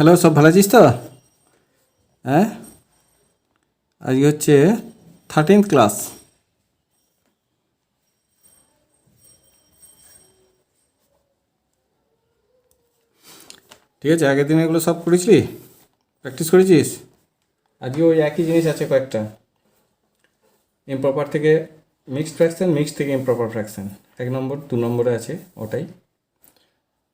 Hello, সব ভালো আছিস তো? হ্যাঁ, আজকে হচ্ছে 13th ক্লাস। ঠিক আছে, আগের দিন এগুলো সব করেছিলি, প্র্যাকটিস করেছিস? আজকে ওই একই জিনিস আছে কয়েকটা। ইমপ্রপার থেকে মিক্সড ফ্র্যাকশন, মিক্সড থেকে ইমপ্রপার ফ্র্যাকশন, 1 নম্বর 2 নম্বরে আছে ওটাই।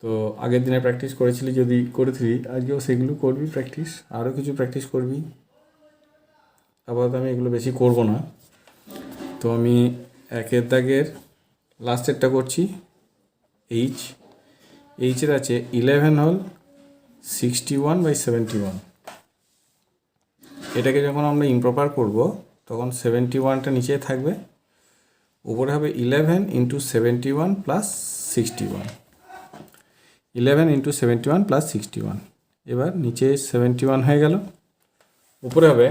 তো আগের দিনে প্র্যাকটিস করেছিলি, যদি করেছিলি আজকেও সেগুলো করবি প্র্যাকটিস, আরও কিছু প্র্যাকটিস করবি। আপাতত আমি এগুলো বেশি করব না। তো আমি একের দাগের লাস্টেরটা করছি। এইচের আছে 11 হল 61/71। এটাকে যখন আমরা ইমপ্রপার করব তখন 71টা নিচে থাকবে, উপরে হবে 11 × 71 + 61। 11 × 71 + 61। এবার নিচে 71 হয়ে গেল, উপরে হবে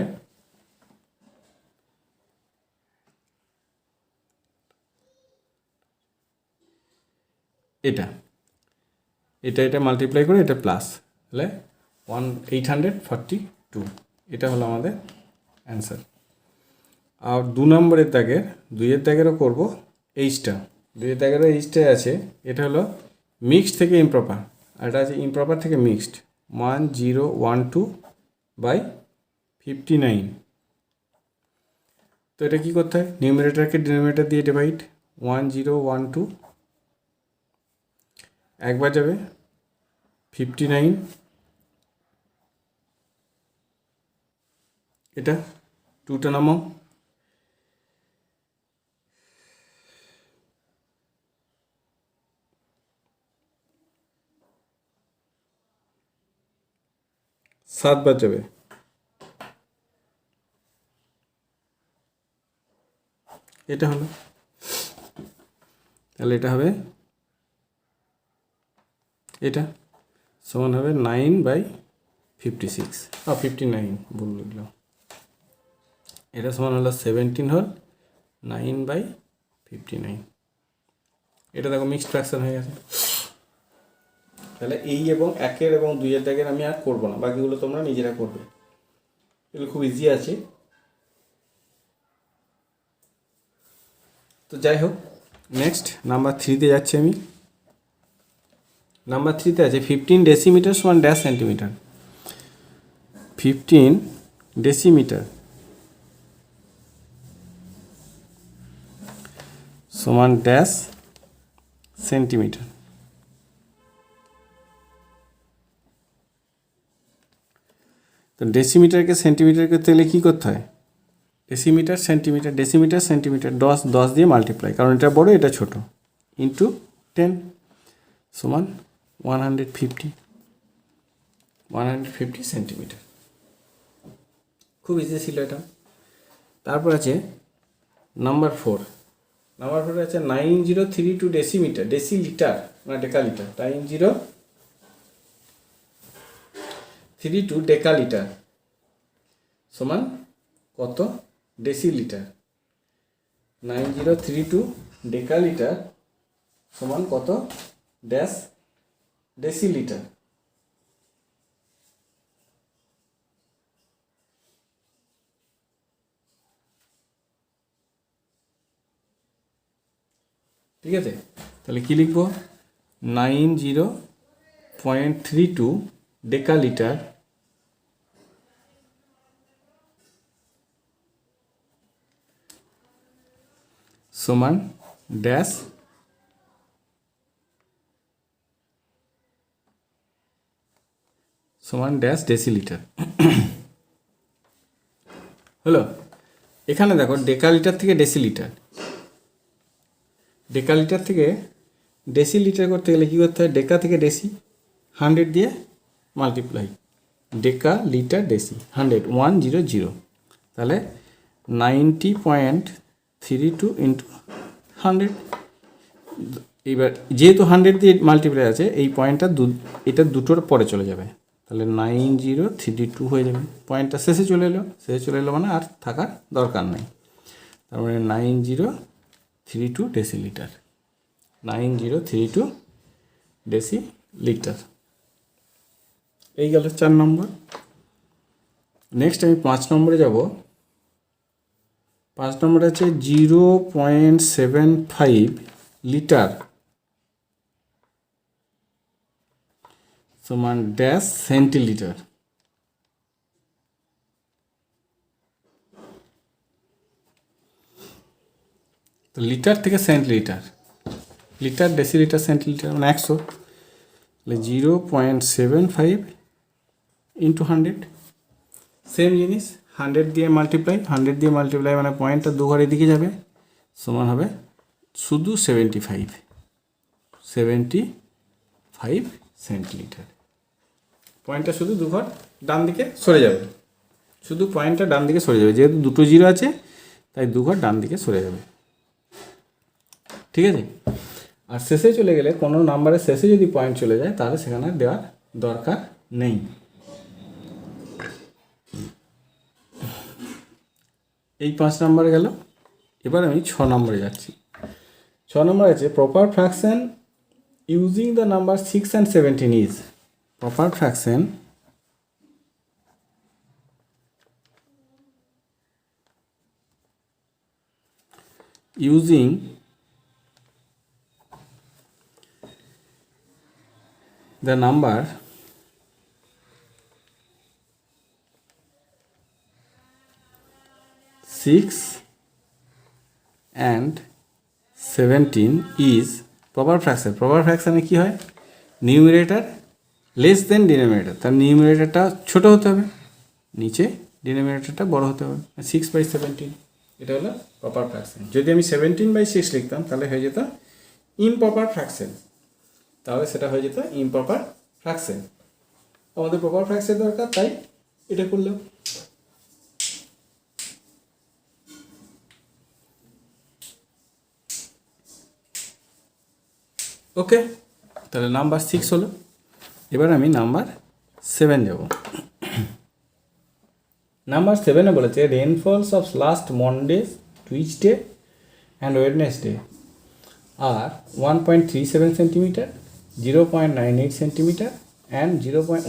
এটা এটা এটা মাল্টিপ্লাই করে এটা প্লাস তাহলে 842। এটা হলো আমাদের অ্যান্সার। আর 2 নম্বরের দাগের, 2-এর দাগেরও করবো এইচটা। 2-এর দাগেরও এইচটা আছে। এটা হলো মিক্সড থেকে ইমপ্রপার, আর এটা আছে ইমপ্রপার থেকে মিক্সড। 1012/59। তো এটা কী করতে হয়? নিউমারেটরকে ডিনোমিনেটর দিয়ে ডিভাইড। 1012 একবার যাবে, 59 এটা 2টা নামাও, সাতবার যাবে, এটা হলো। তাহলে এটা হবে, এটা সমান হবে 9/56 59, ভুল লিখলাম। এটা সমান হলো 17 হল 9/59। এটা দেখো মিক্সড ফ্র্যাকশন হয়ে গেছে। তাহলে এই এবং 1 এবং 2-এর দাগের আমি আর করবো না, বাকিগুলো তোমরা নিজেরা করবে। এগুলো খুব ইজি আছে। তো যাই হোক, নেক্সট নাম্বার 3-তে যাচ্ছি আমি। নাম্বার 3-তে আছে 15 ডেসিমিটার সমান ড্যাশ সেন্টিমিটার। 15 ডেসিমিটার সমান ড্যাশ সেন্টিমিটার। তো ডেসিমিটারকে সেন্টিমিটার করতে গেলে কী করতে হয়? ডেসিমিটার সেন্টিমিটার, ডেসিমিটার সেন্টিমিটার, 10 দিয়ে মাল্টিপ্লাই, কারণ এটা বড় এটা ছোট, ইন্টু 10 সমান 150 সেন্টিমিটার। খুব ইজি ছিল এটা। তারপর আছে নাম্বার 4। নাম্বার 4 আছে 9032 ডেসিমিটার, ডেসিলিটার মানে ডেকালিটার, 9032 ডেকালিটার সমান কত ডেসিলিটার? 9032 ডেকালিটার সমান কত ড্যাশ ডেসিলিটার? ঠিক আছে, তাহলে কী লিখব? 90.32 ডেকালিটার সমান ড্যাশ ডেসিলিটার। হলো। এখানে দেখো ডেকালিটার থেকে ডেসিলিটার, ডেকালিটার থেকে ডেসিলিটার করতে গেলে কী করতে হয়? ডেকা থেকে ডেসি 100 দিয়ে মাল্টিপ্লাই, ডেকা লিটার ডেসি 100 100, তাহলে 90.32 ইন্টু 100। এইবার যেহেতু 100 দিয়ে মাল্টিপ্লাই আছে, এই পয়েন্টটা এটা দুটোর পরে চলে যাবে, তাহলে 9032 হয়ে যাবে। পয়েন্টটা শেষে চলে এলো মানে আর থাকার দরকার নেই। তার মানে 9032 ডেসিলিটার, 9032 ডেসিলিটার। এই গেল 4 নম্বর। নেক্সট আমি 5 নম্বরে যাব। 5 নম্বরে আছে 0.75 লিটার সমান ড্যাশ সেন্টিলিটার। তো লিটার থেকে সেন্টিলিটার, লিটার ডেসিলিটার সেন্টিলিটার মানে 100, তাহলে 0.75 ইন্টু 100। সেম জিনিস 100 দিয়ে মাল্টিপ্লাই, 100 দিয়ে মাল্টিপ্লাই মানে পয়েন্টটা 2 ঘর এদিকে যাবে, সমান হবে শুধু 75 সেন্টিলিটার। পয়েন্টটা শুধু 2 ঘর ডান দিকে সরে যাবে, শুধু পয়েন্টটা ডান দিকে সরে যাবে, যেহেতু দুটো জিরো আছে তাই 2 ঘর ডান দিকে সরে যাবে। ঠিক আছে। আর শেষে চলে গেলে কোনো নাম্বারের শেষে যদি পয়েন্ট চলে যায় তাহলে সেখানে দেওয়ার দরকার নেই। এই 5 নম্বরে গেল। এবার আমি 6 নম্বরে যাচ্ছি। 6 নম্বরে আছে proper fraction using the number 6 and 17 is. Proper fraction using the number 6 and 17 is proper fraction. proper fraction এ কি হয়, নিউমারেটর লেস দেন ডিনোমিনেটর, তার নিউমারেটরটা ছোট হতে হবে, নিচে ডিনোমিনেটরটা বড় হতে হবে। 6/17 এটা হলো প্রপার ফ্র্যাকশন। যদি আমি 17/6 লিখতাম তাহলে হয়ে যেত ইমপ্রপার ফ্র্যাকশন, তাহলে সেটা হয়ে যেত ইমপ্রপার ফ্র্যাকশন। আমাদের প্রপার ফ্র্যাকশন দরকার, তাই এটা করলাম। ওকে, তাহলে নাম্বার 6 হলো। এবার আমি নাম্বার 7 যাব। নাম্বার 7-এ বলেছে rainfalls of last Monday, Tuesday and Wednesday আর 1.37 centimetre, 0.98 centimetre and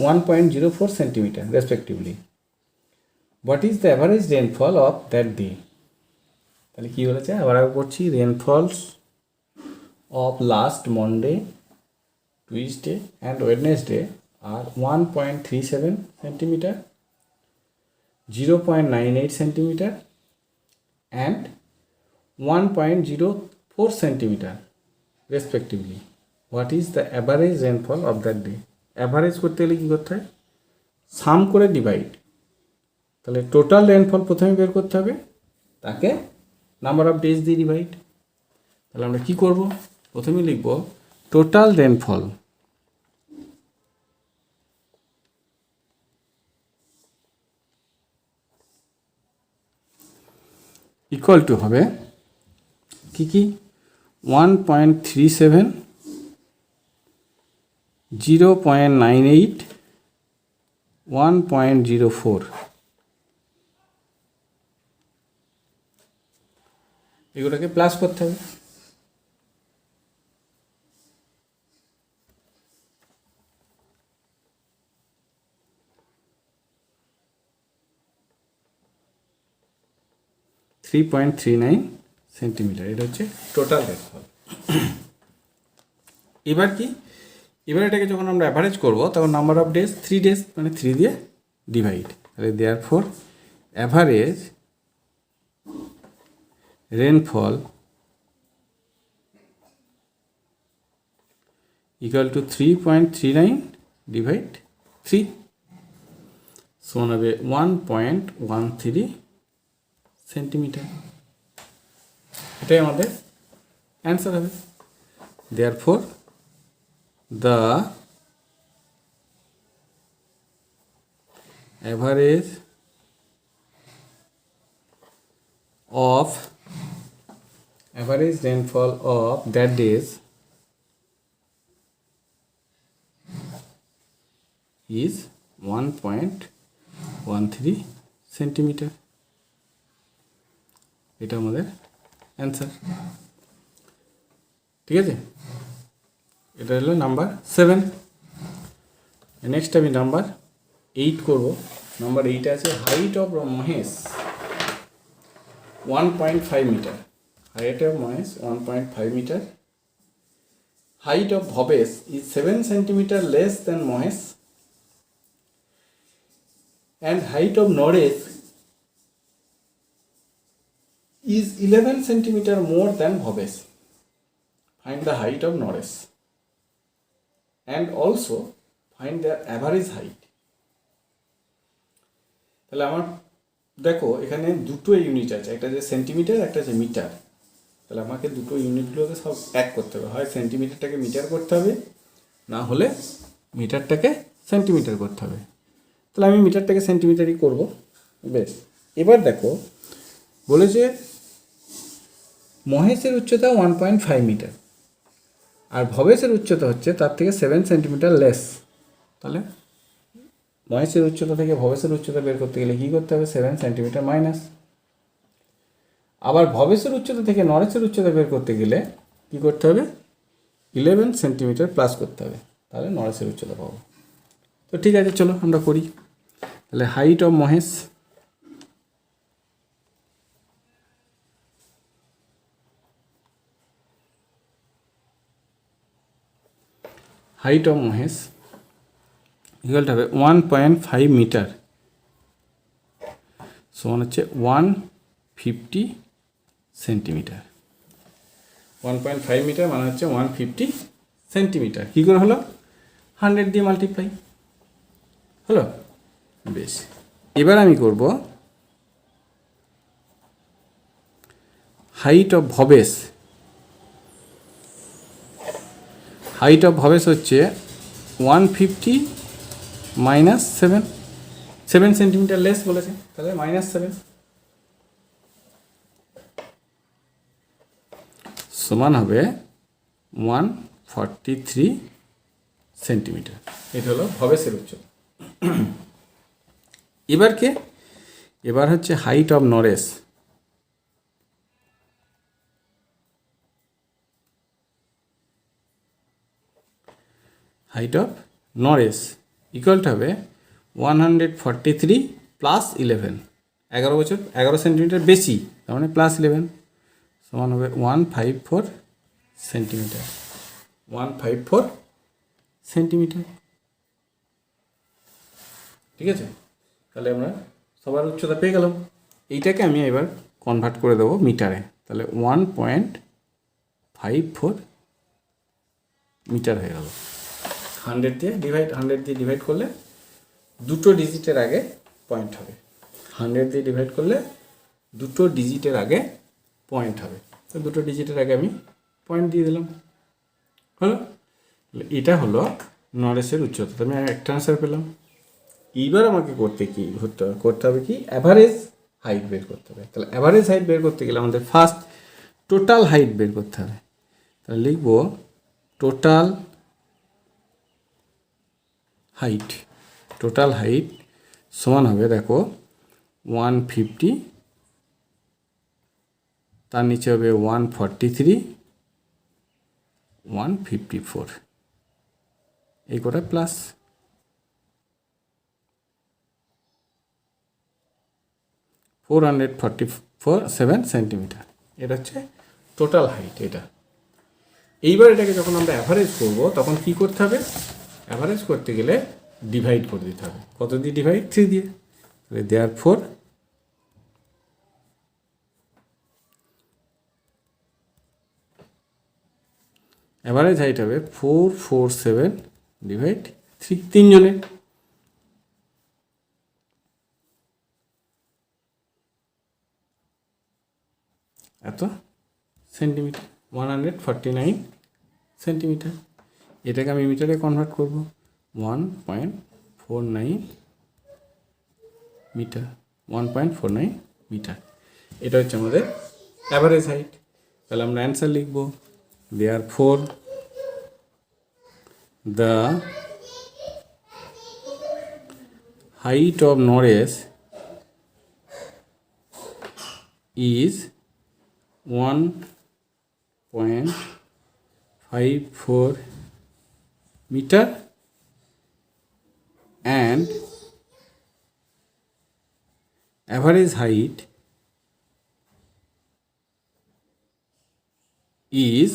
1.04 centimetre respectively. What is the average rainfall of that day? তাহলে কী বলেছে, আবার করছি, রেনফলস of last Monday, Tuesday and Wednesday are 1.37 centimeter, 0.98 centimeter and 1.04 centimeter respectively. What is the average rainfall of that day? Average করতে গেলে কী করতে হয়, সাম করে ডিভাইড। তাহলে টোটাল রেনফল প্রথমে বের করতে হবে, তাকে নাম্বার অফ ডেজ দিয়ে ডিভাইড। তাহলে আমরা কী করব, প্রথমে লিখব টোটাল রেনফল ইকুয়াল টু হবে কি কি, 1.37, 0.98, 1.04। এগুলোকে প্লাস করতে হবে। (3.39 সেন্টিমিটার, এটা হচ্ছে টোটাল রেনফল। এবার কি, এবার এটাকে যখন আমরা অ্যাভারেজ করব তখন নাম্বার অফ ডেজ 3 ডেজ মানে 3 দিয়ে ডিভাইড। তাহলে therefore average rainfall equal to 3.39 divide 3 সমান হবে 1.13 সেন্টিমিটার। এটাই আমাদের অ্যান্সার হবে। Therefore the average rainfall of that days is 1.13 centimetre. এটা আমাদের অ্যান্সার। ঠিক আছে, এটা হলো নাম্বার 7। নেক্সট আমি নাম্বার 8 করব। নাম্বার 8 আছে হাইট অফ মহেশ 1.5 মিটার। হাইট অফ মহেশ 1.5 মিটার। Height of Bhavesh is 7 centimeter less than Mahesh, and height of Naresh is 11 centimeter more than Bhavesh. Find the height of Naresh and also find their average height. তাহলে আমার দেখো এখানে দুটো unit আছে, একটা যে centimetre, একটা যে মিটার। তাহলে আমাকে দুটো ইউনিটগুলোকে সব এক করতে হবে, হয় সেন্টিমিটারটাকে মিটার করতে হবে, না হলে মিটারটাকে সেন্টিমিটার করতে হবে। তাহলে আমি মিটারটাকে সেন্টিমিটারই করব। বেশ, এবার দেখো বলেছে মহেশের উচ্চতা 1.5 মিটার আর ভবেশের উচ্চতা হচ্ছে তার থেকে 7 সেন্টিমিটার লেস। তাহলে মহেশের উচ্চতা থেকে ভবেশের উচ্চতা বের করতে গেলে কী করতে হবে? 7 সেন্টিমিটার মাইনাস। আবার ভবেশের উচ্চতা থেকে নরেশের উচ্চতা বের করতে গেলে কী করতে হবে? 11 সেন্টিমিটার প্লাস করতে হবে, তাহলে নরেশের উচ্চতা পাবো। তো ঠিক আছে, চলো আমরা করি। তাহলে height of Mahesh, height of Mahesh ইকুয়ালটা হবে 1.5 মিটার সমান হচ্ছে 150 সেন্টিমিটার। 1.5 মিটার মানে হচ্ছে 150 সেন্টিমিটার। কী করে হলো? 100 দিয়ে মাল্টিপ্লাই হলো। বেশ, এবার আমি করব height of Bhabesh. Height of Bhabesh হচ্ছে 150 মাইনাস 7 সেন্টিমিটার লেস বলেছে, তাহলে -7 সমান হবে 143 সেন্টিমিটার। এটা হলো ভবেশের উচ্চতা। এবার কে? এবার হচ্ছে height of Naresh. Height of Naresh ইকুয়ালটা হবে 143 প্লাস 11, 11 সেন্টিমিটার বেশি, তার মানে +11 সমান হবে 154 সেন্টিমিটার। 154 সেন্টিমিটার। ঠিক আছে, তাহলে আমরা সবার উচ্চতা পেয়ে গেলাম। এইটাকে আমি এবার কনভার্ট করে দেবো মিটারে। তাহলে 1.54 মিটার হয়ে গেল। 100 দিয়ে ডিভাইড করলে দুটো ডিজিটের আগে পয়েন্ট হবে। 100 দিয়ে ডিভাইড করলে দুটো ডিজিটের আগে পয়েন্ট হবে। তো দুটো ডিজিটের আগে আমি পয়েন্ট দিয়ে দিলাম, হলো। এটা হলো নরেশের উচ্চতা। তো আমি একটা আনসার পেলাম। এইবার আমাকে করতে হবে কি? অ্যাভারেজ হাইট বের করতে হবে। তাহলে অ্যাভারেজ হাইট বের করতে গেলে আমাদের ফার্স্ট টোটাল হাইট বের করতে হবে। তাহলে লিখব টোটাল হাইট। টোটাল হাইট সমান হবে, দেখো 150, তার নিচে হবে 143, 154, এই কটা প্লাস 447 সেন্টিমিটার। এটা হচ্ছে টোটাল হাইট। এটা এইবার এটাকে যখন আমরা অ্যাভারেজ করব তখন কি করতে হবে? অ্যাভারেজ করতে গেলে ডিভাইড করে দিতে হবে। কত দিয়ে ডিভাইড? 3 দিয়ে। তাহলে দেয়ারফর অ্যাভারেজ হাইট হবে 447 ডিভাইড 3, 3 জনের। এত সেন্টিমিটার, 149 সেন্টিমিটার। এটাকে আমি মিটারে কনভার্ট করব, 1.49 মিটার। 1.49 মিটার, এটা হচ্ছে আমাদের অ্যাভারেজ হাইট। তাহলে আমরা অ্যান্সার লিখব, therefore the height of Naresh is 1.54 meter and average height is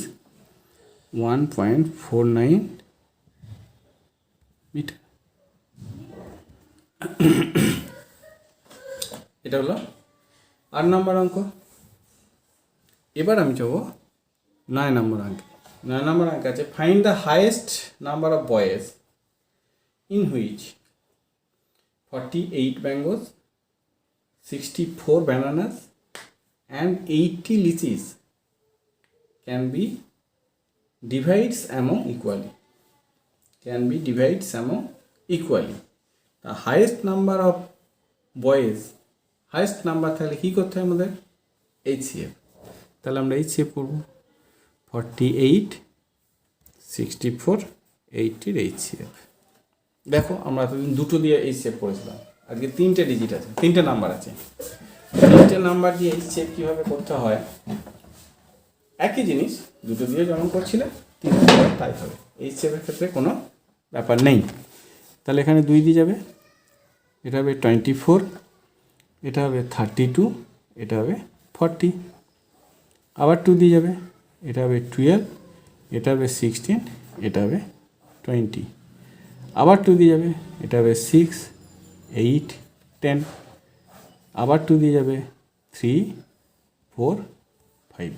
1.49 metre. এটা হলো 8 নম্বর অঙ্ক। এবার আমি যাবো 9 নম্বর অঙ্কে। 9 নম্বর অঙ্ক আছে find the highest number of boys in which 48 mangoes, 64 bananas and 80 lychees can be divided among equally. The highest number of boys, highest number তাহলে কি করতে হয় আমাদের? HCF। তাহলে আমরা HCF করব 48, 64, 80 এর HCF। দেখো আমরা এতদিন দুটো দিয়ে HCF করেছিলাম, আজকে 3টে ডিজিট আছে, 3টে নাম্বার আছে। 3টে নাম্বার দিয়ে HCF কীভাবে করতে হয়? একই জিনিস দুটো দিয়ে যেমন করছিলে 3টে দিয়ে তাই হবে। HCF এর ক্ষেত্রে কোনো ব্যাপার নেই। তাহলে এখানে 2 দিয়ে যাবে, এটা হবে 24, এটা হবে 32, এটা হবে 40। আবার 2 দিয়ে যাবে, এটা হবে 12, এটা হবে 16, এটা হবে 20। আবার 2 দিয়ে যাবে, এটা হবে 6, 8, 10। আবার 2 দিয়ে যাবে 3, 4, 5।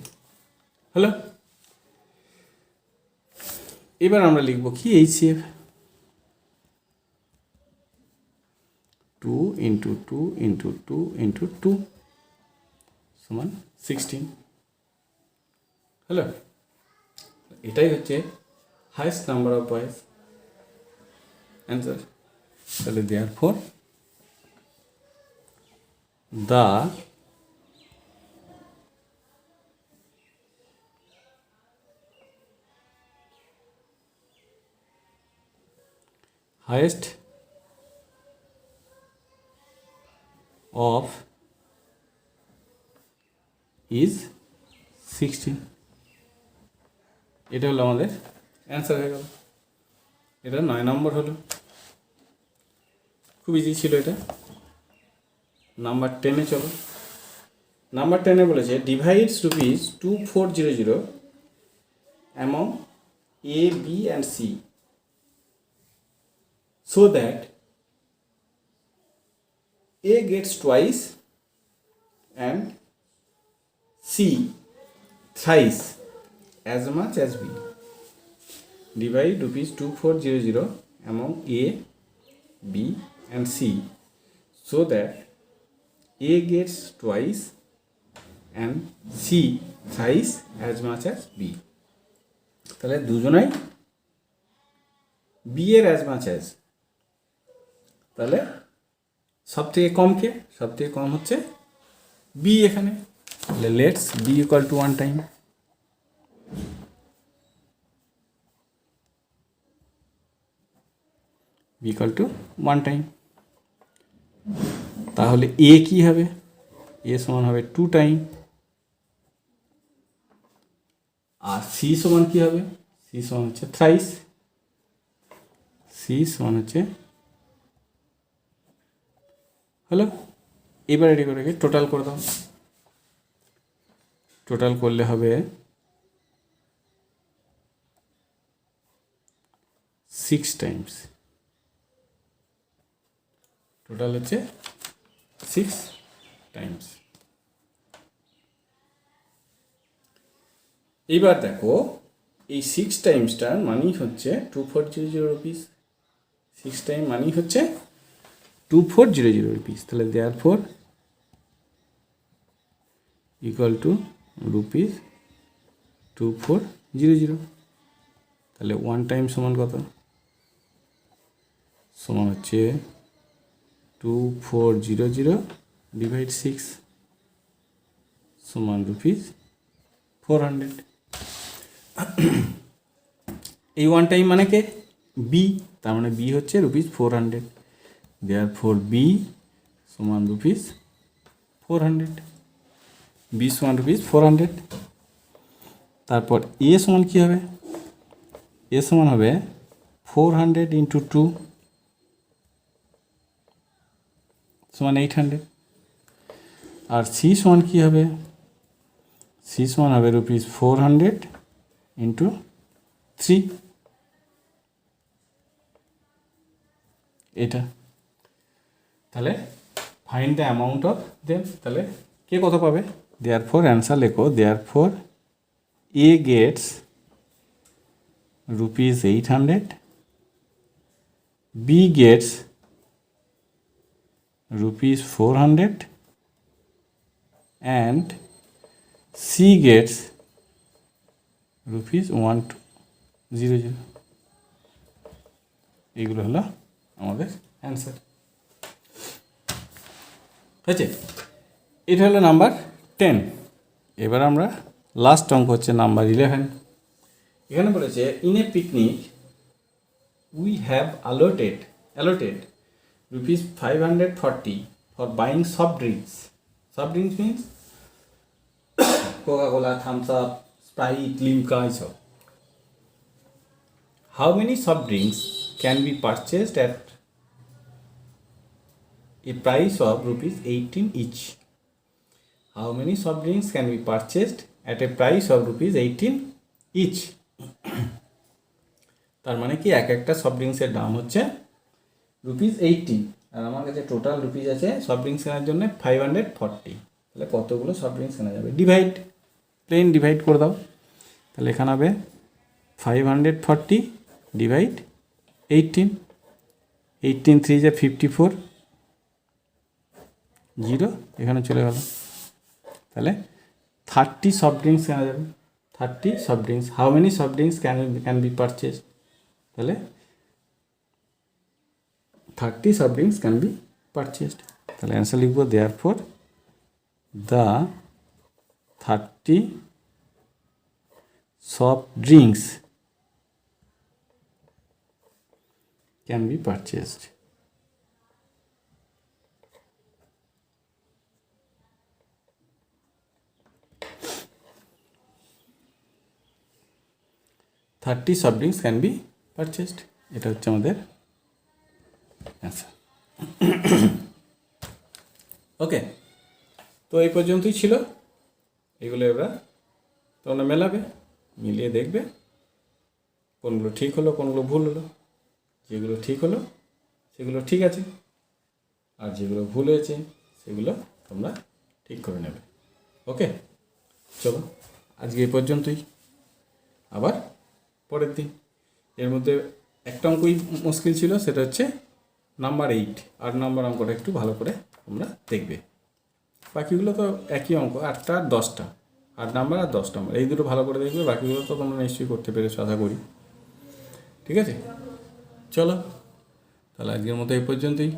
হলো। এবার আমরা লিখব কি? HCF 2 into 2 into 2 into 2 সমান 16। হলো। এটাই হচ্ছে highest number of boys answer. তাহলে therefore the highest of is 16। এটা হলো আমাদের অ্যান্সার হয়ে গেল। এটা 9 নম্বর হলো। খুব ইজি ছিল এটা। নাম্বার 10-এ চলো। নাম্বার 10-এ বলেছে divides ₹2400 among A, B and C so that A gets twice and C thrice as much as B. Divide ₹2400 among A, B and C so that A gets twice and C thrice as much as B. তাহলে দুজনাই B এর as much as, তাহলে সব থেকে কম কে? সব থেকে কম হচ্ছে B এখানে। তাহলে let's B equal to 1 time। B equal to 1 time। তাহলে A কি হবে? A সমান হবে 2 টাইম। আর C সমান কি হবে? C সমান হচ্ছে থ্রাইস। C সমান হচ্ছে হলো। এবার এটি করে টোটাল করে দাও। টোটাল করলে হবে 6 টাইমস। টোটাল হচ্ছে 6 টাইমস। এবার দেখো এই 6 টাইমসটার মানি হচ্ছে 2400 রুপিস। 6 টাইম মানি হচ্ছে 2400 রুপিস। তাহলে therefore equal to rupees 2400। তাহলে 1 টাইম সমান কত? সমান হচ্ছে 2400 ডিভাইড 6 সমান ₹400। এই 1 টাইম মানে কে? বি। তার মানে বি হচ্ছে ₹400। therefore B সমান ₹400। B সমান ₹400। তারপর A সমান কি হবে? A সমান হবে 400 into 2 সমান 800, আর সি সমান কী হবে, সি সমান হবে ₹400 ইন্টু 3, এটা। তাহলে find the amount of them, তাহলে কে কত পাবে, দেয়ারফর অ্যান্সার লেখো, therefore A gets ₹800, B gets ₹400 and C gets ₹1200। এইগুলো হলো আমাদের অ্যান্সার, হয়েছে। এটা হলো নাম্বার 10। এবার আমরা লাস্ট অঙ্ক হচ্ছে নাম্বার 11। এখানে বলেছে in a picnic we have allotted ₹540 for buying soft drinks. Soft drinks means Coca-Cola, Thumbs Up, Sprite, Limca এসব। How many soft drinks can be purchased at a price of ₹18 each? How many soft drinks can be purchased at a price of ₹18 each? তার মানে কি এক একটা soft ড্রিঙ্কসের দাম হচ্ছে ₹18, আর আমার কাছে টোটাল রুপিস আছে সফট ড্রিঙ্কস কেনার জন্য 540। তাহলে কতগুলো সফট ড্রিঙ্কস কেনা যাবে, ডিভাইড, প্লেন ডিভাইড করে দাও। তাহলে এখানে হবে 540 ডিভাইড 18, 18 3 যা 54, 0 এখানে চলে গেল। তাহলে 30 সফট ড্রিঙ্কস কেনা যাবে, 30 soft drinks. How many soft drinks can be purchase, তাহলে 30 soft drinks can be purchased. তাহলে অ্যান্সার লিখব therefore the 30 soft drinks can be purchased. soft drinks can be purchased, এটা হচ্ছে আমাদের অ্যান্সার। ওকে, তো এই পর্যন্তই ছিল। এগুলো এবার তোমরা মেলাবে, মিলিয়ে দেখবে কোনগুলো ঠিক হলো কোনগুলো ভুল হলো। যেগুলো ঠিক হলো সেগুলো ঠিক আছে, আর যেগুলো ভুল হয়েছে সেগুলো তোমরা ঠিক করে নেবে। ওকে, চলো আজকে এই পর্যন্তই, আবার পরের দিন। এর মধ্যে একটা অঙ্কই মুশকিল ছিল, সেটা হচ্ছে নাম্বার 8, 8 নম্বর অঙ্কটা একটু ভালো করে তোমরা দেখবে। বাকিগুলো তো একই অঙ্ক, 8টা আর 10টা, 8 নাম্বার আর 10 নম্বর, এই দুটো ভালো করে দেখবে। বাকিগুলো তো তোমরা নিশ্চয়ই করতে পেরেছো আশা করি। ঠিক আছে, চলো তাহলে আজকের মতো এই পর্যন্তই।